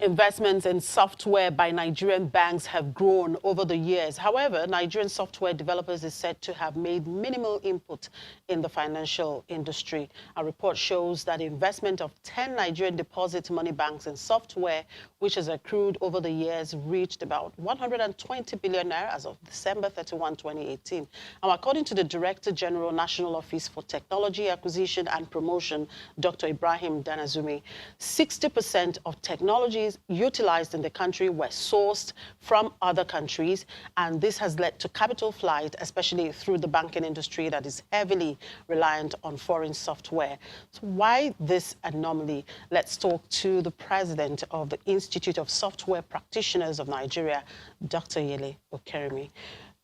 Investments in software by Nigerian banks have grown over the years. However, Nigerian software developers is said to have made minimal input in the financial industry. A report shows that investment of 10 Nigerian deposit money banks in software, which has accrued over the years, reached about 120 billion naira as of December 31, 2018. Now, according to the Director General, National Office for Technology Acquisition and Promotion, Dr. Ibrahim Danazumi, 60% of technologies utilized in the country were sourced from other countries, and this has led to capital flight, especially through the banking industry that is heavily reliant on foreign software. So why this anomaly? Let's talk to the president of the Institute of Software Practitioners of Nigeria, Dr. Yele Okeremi.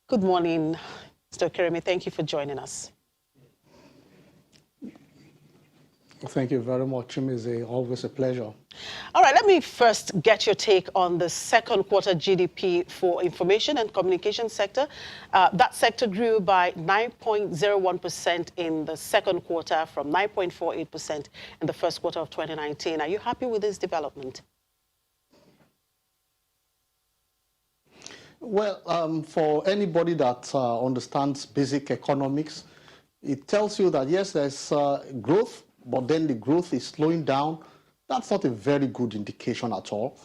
Good morning, Mr. Okeremi. Thank you for joining us. Thank you very much, Chimize. Always a pleasure. All right, let me first get your take on the second quarter GDP for information and communication sector. That sector grew by 9.01% in the second quarter from 9.48% in the first quarter of 2019. Are you happy with this development? Well, for anybody that understands basic economics, it tells you that, yes, there's growth, but then the growth is slowing down. That's not a very good indication at all,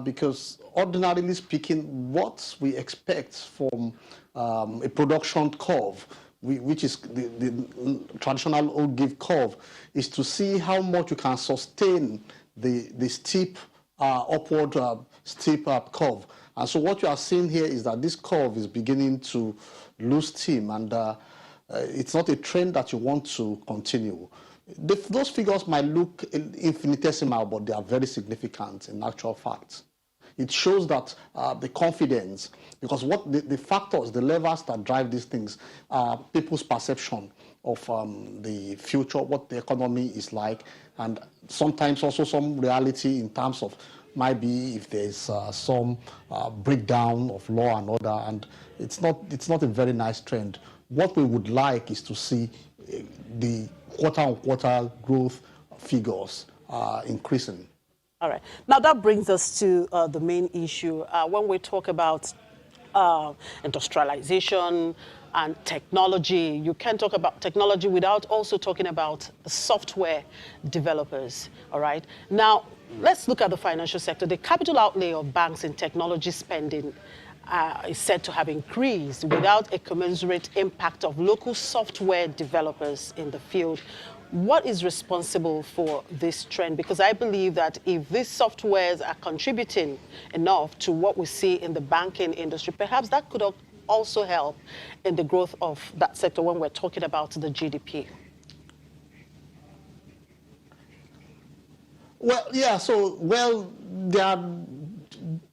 because ordinarily speaking, what we expect from a production curve, which is the traditional old give curve, is to see how much you can sustain the steep upward steep curve. And so what you are seeing here is that this curve is beginning to lose steam, and it's not a trend that you want to continue. Those figures might look infinitesimal, but they are very significant in actual fact. It shows that the confidence, because what the factors, the levers that drive these things are people's perception of the future, what the economy is like, and sometimes also some reality in terms of might be if there's some breakdown of law and order, and it's not a very nice trend. What we would like is to see the quarter-on-quarter growth figures increasing. All right. Now that brings us to the main issue. When we talk about industrialization and technology, you can't talk about technology without also talking about the software developers. All right. Now, let's look at the financial sector. The capital outlay of banks in technology spending is said to have increased without a commensurate impact of local software developers in the field. What is responsible for this trend? Because I believe that if these softwares are contributing enough to what we see in the banking industry, perhaps that could also help in the growth of that sector when we're talking about the GDP. Well, yeah, there are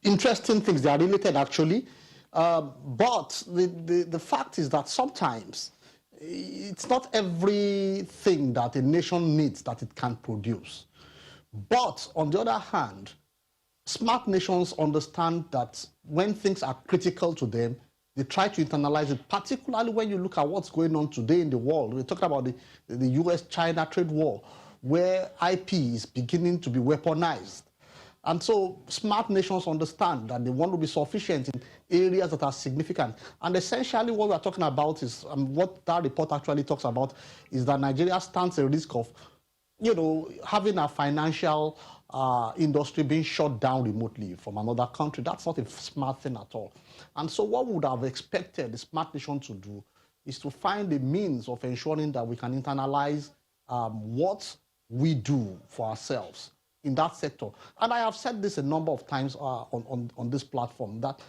interesting things. They are related, actually. But the fact is that sometimes it's not everything that a nation needs that it can produce. But on the other hand, smart nations understand that when things are critical to them, they try to internalize it, particularly when you look at what's going on today in the world. We're talking about the US-China trade war, where IP is beginning to be weaponized. And so smart nations understand that they want to be sufficient in areas that are significant. And essentially what we're talking about is, what that report actually talks about, is that Nigeria stands a risk of, having a financial industry being shut down remotely from another country. That's not a smart thing at all. And so what we would have expected the smart nation to do is to find a means of ensuring that we can internalize what we do for ourselves in that sector. And I have said this a number of times on this platform, that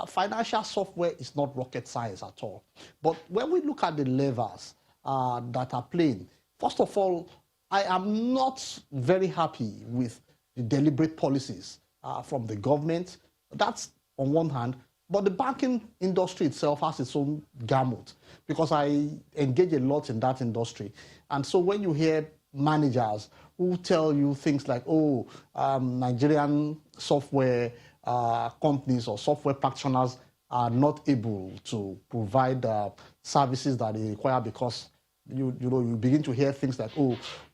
financial software is not rocket science at all. But when we look at the levers that are playing, first of all, I am not very happy with the deliberate policies from the government. That's on one hand. But the banking industry itself has its own gamut, because I engage a lot in that industry. And so when you hear managers who tell you things like, Nigerian software companies or software practitioners are not able to provide services that they require because you begin to hear things like,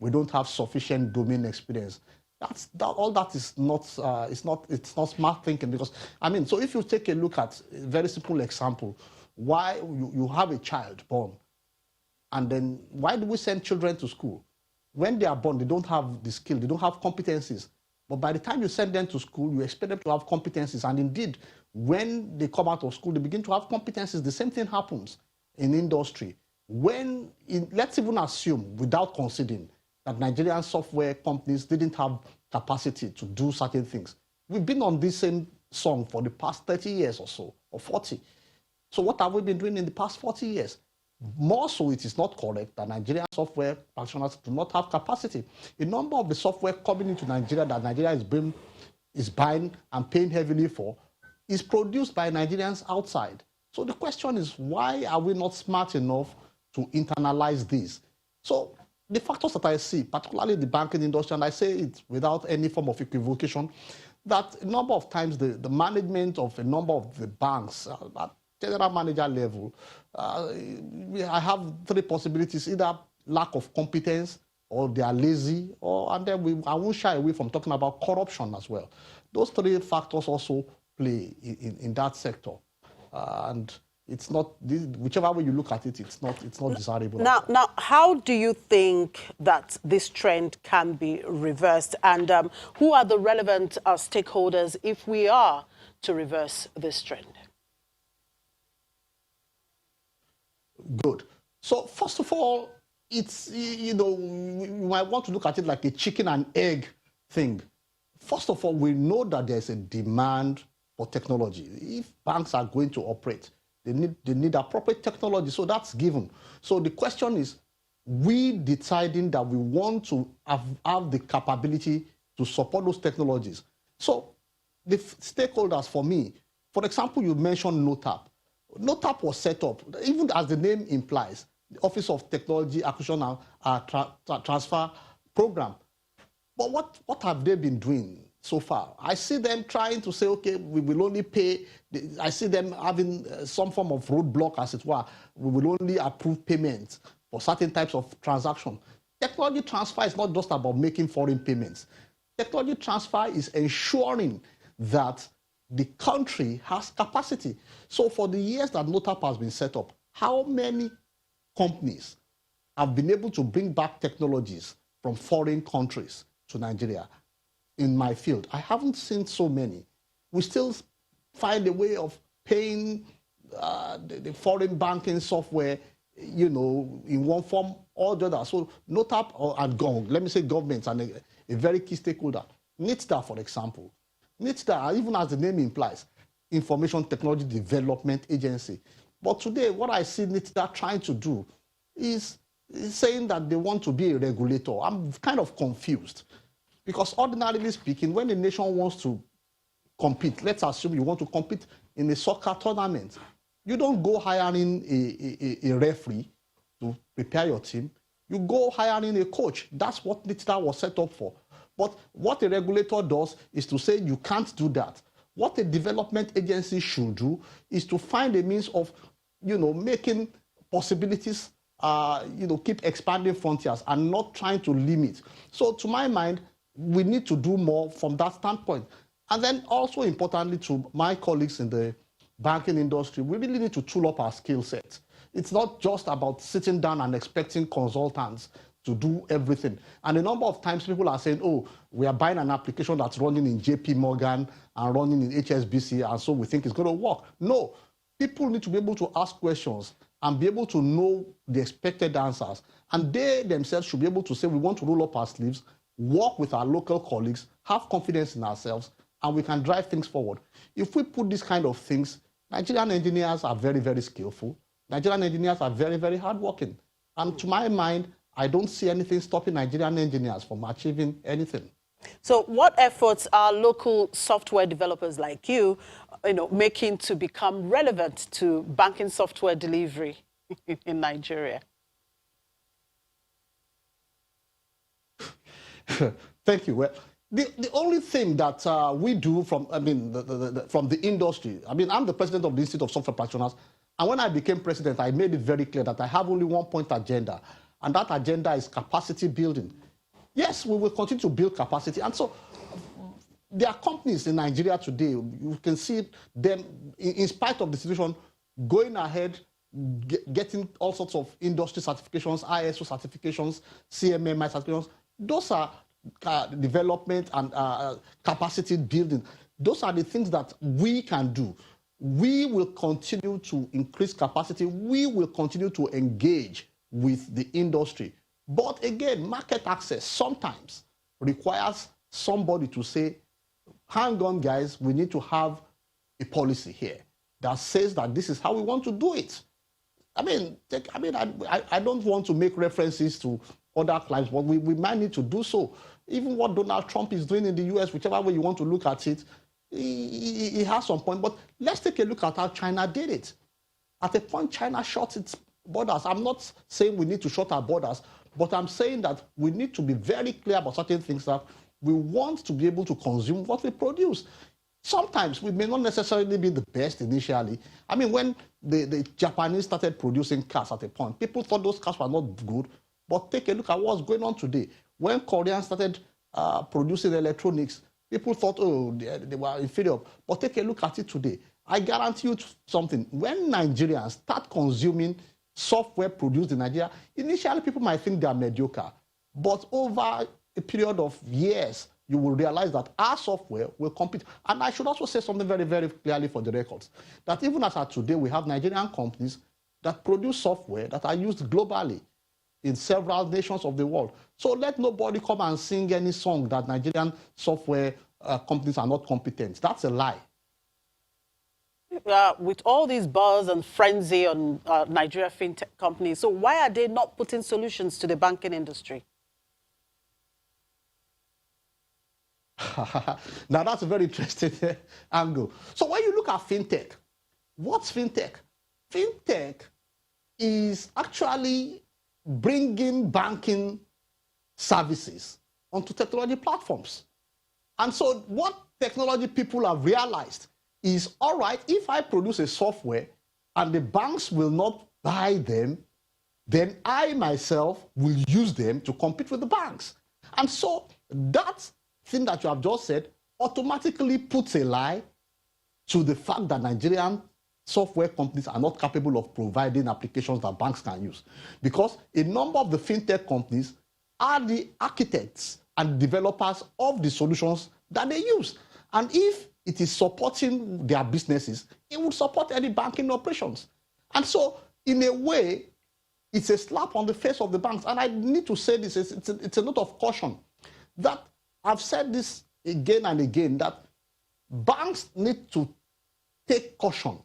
we don't have sufficient domain experience. All that is not, it's not smart thinking. Because, I mean, so if you take a look at a very simple example, why you have a child born, and then why do we send children to school? When they are born, they don't have the skill, they don't have competencies. But by the time you send them to school, you expect them to have competencies. And indeed, when they come out of school, they begin to have competencies. The same thing happens in industry. Let's even assume, without considering, that Nigerian software companies didn't have capacity to do certain things. We've been on this same song for the past 30 years or so, or 40. So what have we been doing in the past 40 years? More so, it is not correct that Nigerian software practitioners do not have capacity. A number of the software coming into Nigeria that Nigeria is buying and paying heavily for is produced by Nigerians outside. So the question is, why are we not smart enough to internalize this? So the factors that I see, particularly the banking industry, and I say it without any form of equivocation, that a number of times the management of a number of the banks at general manager level, I have three possibilities: either lack of competence, or they are lazy, and then I won't shy away from talking about corruption as well. Those three factors also play in that sector, and it's not, whichever way you look at it, it's not desirable. Now, how do you think that this trend can be reversed, and who are the relevant stakeholders if we are to reverse this trend? Good. So first of all, it's, you might want to look at it like a chicken and egg thing. First of all, we know that there's a demand for technology. If banks are going to operate, they need appropriate technology, so that's given. So the question is, we deciding that we want to have the capability to support those technologies. So the stakeholders for me, for example, you mentioned NOTAP. NOTAP was set up, even as the name implies, the Office of Technology Acquisition and Transfer Program. But what have they been doing so far? I see them trying to say, okay, we will only pay. I see them having some form of roadblock, as it were. We will only approve payments for certain types of transactions. Technology transfer is not just about making foreign payments. Technology transfer is ensuring that the country has capacity. So for the years that NOTAP has been set up, how many companies have been able to bring back technologies from foreign countries to Nigeria? In my field, I haven't seen so many. We still find a way of paying the foreign banking software, in one form or the other. So NOTAP, let me say governments, and a very key stakeholder, NITDA, for example. NITDA, even as the name implies, Information Technology Development Agency. But today, what I see NITDA trying to do is saying that they want to be a regulator. I'm kind of confused. Because ordinarily speaking, when a nation wants to compete, let's assume you want to compete in a soccer tournament, you don't go hiring a referee to prepare your team. You go hiring a coach. That's what NITDA was set up for. But what a regulator does is to say you can't do that. What a development agency should do is to find a means of, making possibilities, keep expanding frontiers and not trying to limit. So to my mind, we need to do more from that standpoint. And then also importantly to my colleagues in the banking industry, we really need to tool up our skill sets. It's not just about sitting down and expecting consultants to do everything. And a number of times people are saying, oh, we are buying an application that's running in JP Morgan and running in HSBC, and so we think it's going to work. No, people need to be able to ask questions and be able to know the expected answers. And they themselves should be able to say, we want to roll up our sleeves, work with our local colleagues, have confidence in ourselves, and we can drive things forward. If we put these kind of things, Nigerian engineers are very, very skillful. Nigerian engineers are very, very hardworking. And to my mind, I don't see anything stopping Nigerian engineers from achieving anything. So what efforts are local software developers like you, making to become relevant to banking software delivery in Nigeria? Thank you. Well, the only thing that we do from, from the industry, I'm the president of the Institute of Software Practitioners, and when I became president, I made it very clear that I have only one-point agenda, and that agenda is capacity building. yes, we will continue to build capacity. And so there are companies in Nigeria today, you can see them, in spite of the situation, going ahead, getting all sorts of industry certifications, ISO certifications, CMMI certifications. Those are development and capacity building. Those are the things that we can do. We will continue to increase capacity. We will continue to engage with the industry. But again, market access sometimes requires somebody to say, hang on, guys, we need to have a policy here that says that this is how we want to do it. I don't want to make references to other clients, but we might need to do so. Even what Donald Trump is doing in the US, whichever way you want to look at it, he has some point. But let's take a look at how China did it. At a point, China shut its borders. I'm not saying we need to shut our borders, but I'm saying that we need to be very clear about certain things, that we want to be able to consume what we produce. Sometimes we may not necessarily be the best initially. I mean, when the Japanese started producing cars at a point, people thought those cars were not good, but take a look at what's going on today. When Koreans started producing electronics, people thought, oh, they were inferior, but take a look at it today. I guarantee you something. When Nigerians start consuming software produced in Nigeria, initially people might think they are mediocre, but over a period of years, you will realize that our software will compete. And I should also say something very, very clearly for the records, that even as of today, we have Nigerian companies that produce software that are used globally in several nations of the world. So let nobody come and sing any song that Nigerian software companies are not competent. That's a lie. With all this buzz and frenzy on Nigeria fintech companies, so why are they not putting solutions to the banking industry? Now, that's a very interesting angle. So when you look at fintech, what's fintech? Fintech is actually bringing banking services onto technology platforms. And so what technology people have realized is, all right, if I produce a software and the banks will not buy them, then I myself will use them to compete with the banks. And so that thing that you have just said automatically puts a lie to the fact that Nigerian software companies are not capable of providing applications that banks can use. Because a number of the fintech companies are the architects and developers of the solutions that they use. And if it is supporting their businesses, it will support any banking operations. And so, in a way, it's a slap on the face of the banks. And I need to say this, it's a note of caution, that I've said this again and again, that banks need to take caution.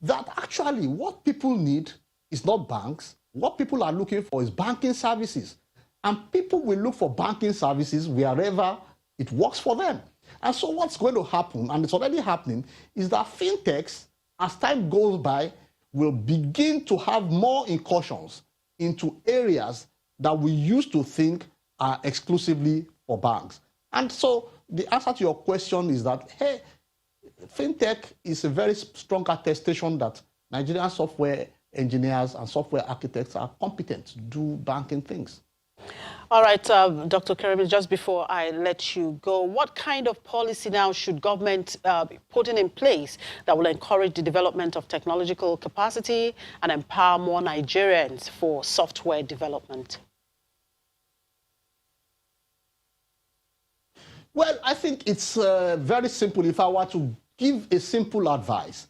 That actually what people need is not banks. What people are looking for is banking services. And people will look for banking services wherever it works for them. And so what's going to happen, and it's already happening, is that fintechs, as time goes by, will begin to have more incursions into areas that we used to think are exclusively for banks. And so the answer to your question is that, hey, fintech is a very strong attestation that Nigerian software engineers and software architects are competent to do banking things. All right, Dr. Kerimi, just before I let you go, what kind of policy now should government be putting in place that will encourage the development of technological capacity and empower more Nigerians for software development? Well, I think it's very simple. If I were to give a simple advice,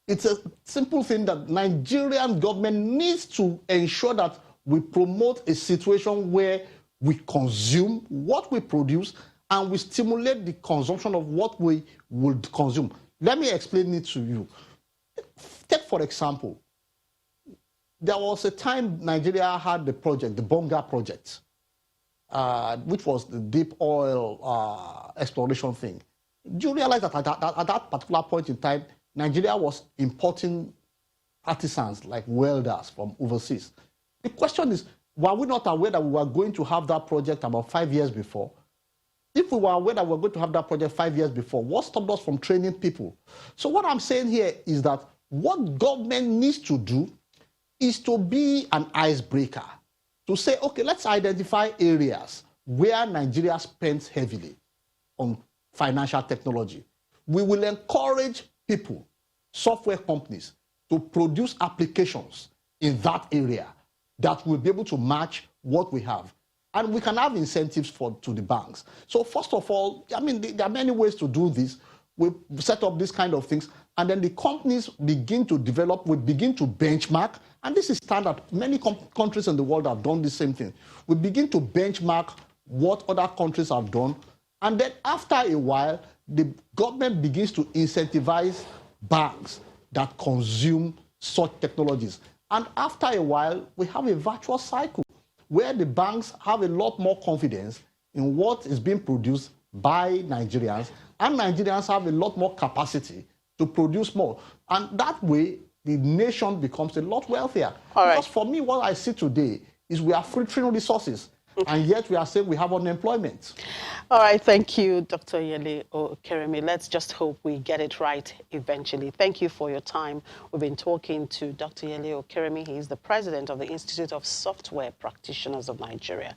it's a simple thing that Nigerian government needs to ensure that we promote a situation where we consume what we produce and we stimulate the consumption of what we would consume. Let me explain it to you. Take, for example, there was a time Nigeria had the project, the Bonga project, which was the deep oil exploration thing. Do you realize that at that particular point in time, Nigeria was importing artisans like welders from overseas? The question is, were we not aware that we were going to have that project about 5 years before? If we were aware that we were going to have that project 5 years before, what stopped us from training people? So what I'm saying here is that what government needs to do is to be an icebreaker, to say, okay, let's identify areas where Nigeria spends heavily on financial technology. We will encourage people, software companies, to produce applications in that area that will be able to match what we have. And we can have incentives to the banks. So first of all, I mean, there are many ways to do this. We set up these kind of things, and then the companies begin to develop, we begin to benchmark, and this is standard. Many countries in the world have done the same thing. We begin to benchmark what other countries have done, and then after a while, the government begins to incentivize banks that consume such technologies. And after a while, we have a virtuous cycle where the banks have a lot more confidence in what is being produced by Nigerians, and Nigerians have a lot more capacity to produce more. And that way, the nation becomes a lot wealthier. Because for me, what I see today is we are filtering resources, and yet we are saying we have unemployment. All right, thank you, Dr. Yele Okeremi. Let's just hope we get it right eventually. Thank you for your time. We've been talking to Dr. Yele Okeremi. He is the president of the Institute of Software Practitioners of Nigeria.